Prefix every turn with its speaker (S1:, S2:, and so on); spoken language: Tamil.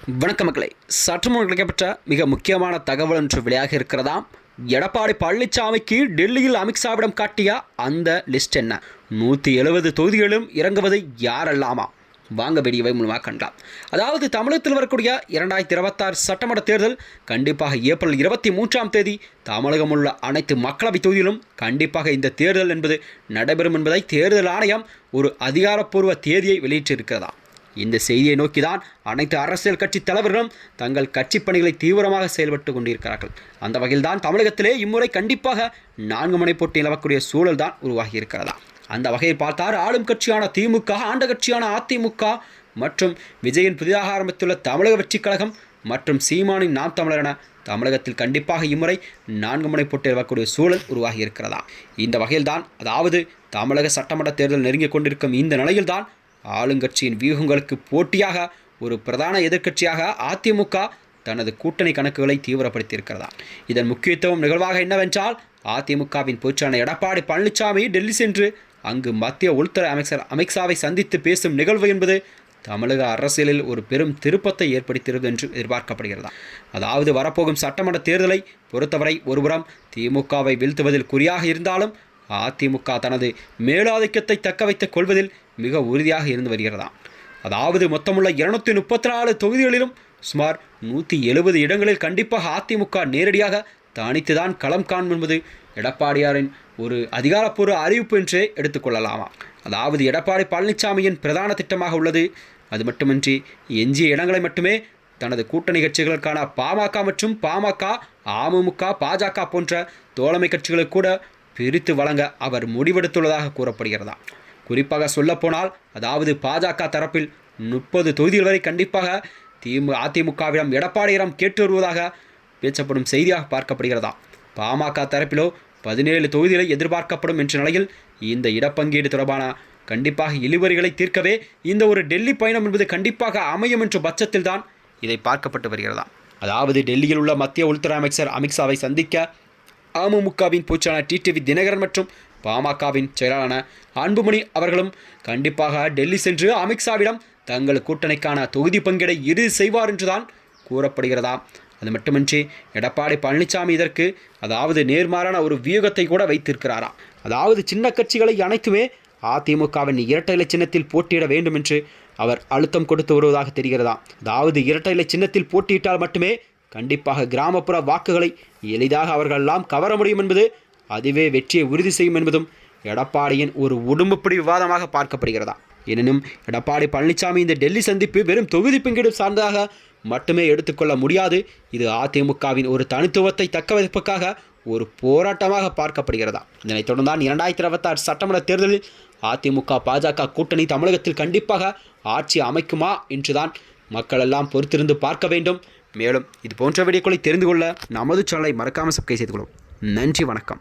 S1: வணக்க மக்களே, சற்று முன் கிடைக்கப்பட்ட மிக முக்கியமான தகவல் ஒன்று வெளியாக இருக்கிறதாம். எடப்பாடி பழனிசாமிக்கு டெல்லியில் அமித்ஷாவிடம் காட்டிய அந்த லிஸ்ட் என்ன? 170 தொகுதிகளும் இறங்குவது யாரெல்லாமா? வாங்க வீடியோவை மூலமாக கண்டாம். அதாவது தமிழகத்தில் வரக்கூடிய 2026 சட்டமன்ற தேர்தல் கண்டிப்பாக ஏப்ரல் 23ஆம் தேதி தமிழகம் உள்ள அனைத்து மக்களவை தொகுதியிலும் கண்டிப்பாக இந்த தேர்தல் என்பது நடைபெறும் என்பதை தேர்தல் ஆணையம் ஒரு அதிகாரப்பூர்வ தேதியை வெளியிட்டிருக்கிறதா. இந்த செய்தியை நோக்கிதான் அனைத்து அரசியல் கட்சி தலைவர்களும் தங்கள் கட்சி பணிகளை தீவிரமாக செயல்பட்டு கொண்டிருக்கிறார்கள். அந்த வகையில்தான் தமிழகத்திலே இம்முறை கண்டிப்பாக 4 முனை போட்டி நிலவக்கூடிய சூழல் தான் உருவாகி இருக்கிறதா. அந்த வகையில் பார்த்தால் ஆளும் கட்சியான திமுக, ஆண்ட கட்சியான அதிமுக மற்றும் விஜயின் புதிதாக ஆரம்பித்துள்ள தமிழக வெற்றிக் கழகம் மற்றும் சீமானின் நாம் தமிழர் என தமிழகத்தில் கண்டிப்பாக இம்முறை 4 முனை போட்டி நிலவக்கூடிய சூழல் உருவாகி இருக்கிறதா. இந்த வகையில்தான், அதாவது தமிழக சட்டமன்ற தேர்தல் நெருங்கிக் கொண்டிருக்கும் இந்த நிலையில்தான் ஆளுங்கட்சியின் வியூகங்களுக்கு போட்டியாக ஒரு பிரதான எதிர்க்கட்சியாக அதிமுக தனது கூட்டணி கணக்குகளை தீவிரப்படுத்தியிருக்கிறதா. இதன் முக்கியத்துவம் நிகழ்வாக என்னவென்றால், அதிமுகவின் பொதுச்செயலாளர் எடப்பாடி பழனிசாமி டெல்லி சென்று அங்கு மத்திய உள்துறை அமைச்சர் அமித்ஷாவை சந்தித்து பேசும் நிகழ்வு என்பது தமிழக அரசியலில் ஒரு பெரும் திருப்பத்தை ஏற்படுத்துகிறது என்று எதிர்பார்க்கப்படுகிறதா. அதாவது வரப்போகும் சட்டமன்ற தேர்தலை பொறுத்தவரை ஒருபுறம் திமுகவை வீழ்த்துவதில் குறியாக இருந்தாலும் அதிமுக தனது மேலாதிக்கத்தை தக்க வைத்துக் கொள்வதில் மிக உறுதியாக இருந்து வருகிறதா. அதாவது மொத்தமுள்ள 234 தொகுதிகளிலும் சுமார் 170 இடங்களில் கண்டிப்பாக அதிமுக நேரடியாக தனித்துதான் களம் காணும் என்பது எடப்பாடியாரின் ஒரு அதிகாரப்பூர்வ அறிவிப்பு என்றே எடுத்துக்கொள்ளலாமா. அதாவது எடப்பாடி பழனிசாமியின் பிரதான திட்டமாக உள்ளது. அது மட்டுமின்றி எஞ்சிய இடங்களை மட்டுமே தனது கூட்டணி கட்சிகளுக்கான பாமக மற்றும் பாமக, அமமுக, பாஜக போன்ற தோழமை கட்சிகளுக்கு கூட பிரித்து வழங்க அவர் முடிவெடுத்துள்ளதாக கூறப்படுகிறதா. குறிப்பாக சொல்லப்போனால், அதாவது பாஜக தரப்பில் 30 தொகுதிகள் வரை கண்டிப்பாக அதிமுகவிடம் எடப்பாடியிடம் கேட்டு வருவதாக பேசப்படும் செய்தியாக பார்க்கப்படுகிறதா. பாமக தரப்பிலோ 17 தொகுதிகளை எதிர்பார்க்கப்படும் என்ற நிலையில் இந்த இடப்பங்கீடு தொடர்பான கண்டிப்பாக இழுபறிகளை தீர்க்கவே இந்த ஒரு டெல்லி பயணம் என்பது கண்டிப்பாக அமையும் என்ற பட்சத்தில் தான் இதை பார்க்கப்பட்டு வருகிறதா. அதாவது டெல்லியில் உள்ள மத்திய உள்துறை அமைச்சர் அமித்ஷாவை சந்திக்க அமமுகவின் பொதுச்செயலாளர் டிடிவி தினகரன் மற்றும் பாமகவின் செயலாளரான அன்புமணி அவர்களும் கண்டிப்பாக டெல்லி சென்று அமித்ஷாவிடம் தங்கள் கூட்டணிக்கான தொகுதி பங்கீடை இறுதி செய்வார் என்றுதான் கூறப்படுகிறதா. அது மட்டுமின்றி எடப்பாடி பழனிசாமி இதற்கு அதாவது நேர்மாறான ஒரு வியூகத்தை கூட வைத்திருக்கிறாரா. அதாவது சின்ன கட்சிகளை அனைத்துமே அதிமுகவின் இரட்டை இலை சின்னத்தில் போட்டியிட வேண்டும் என்று அவர் அழுத்தம் கொடுத்து வருவதாக தெரிகிறதா. அதாவது இரட்டை இலை சின்னத்தில் போட்டியிட்டால் மட்டுமே கண்டிப்பாக கிராமப்புற வாக்குகளை எளிதாக அவர்களெல்லாம் கவர முடியும் என்பது, அதுவே வெற்றியை உறுதி செய்யும் என்பதும் எடப்பாடியின் ஒரு உடும்புப்படி விவாதமாக பார்க்கப்படுகிறதா. எனினும் எடப்பாடி பழனிசாமி இந்த டெல்லி சந்திப்பு வெறும் தொகுதி பங்கீடு சார்ந்ததாக மட்டுமே எடுத்துக்கொள்ள முடியாது. இது அதிமுகவின் ஒரு தனித்துவத்தை தக்க வைப்பதற்காக ஒரு போராட்டமாக பார்க்கப்படுகிறதா. இதனைத் தொடர்ந்தான் 2026 சட்டமன்ற தேர்தலில் அதிமுக பாஜக கூட்டணி தமிழகத்தில் கண்டிப்பாக ஆட்சி அமைக்குமா என்றுதான் மக்கள் எல்லாம் பொறுத்திருந்து பார்க்க வேண்டும். மேலும் இது போன்ற வீடியோக்களை தெரிந்து கொள்ள நமது சேனலை மறக்காமல் சப்ஸ்கிரைப் செய்து கொள்ளும். நன்றி, வணக்கம்.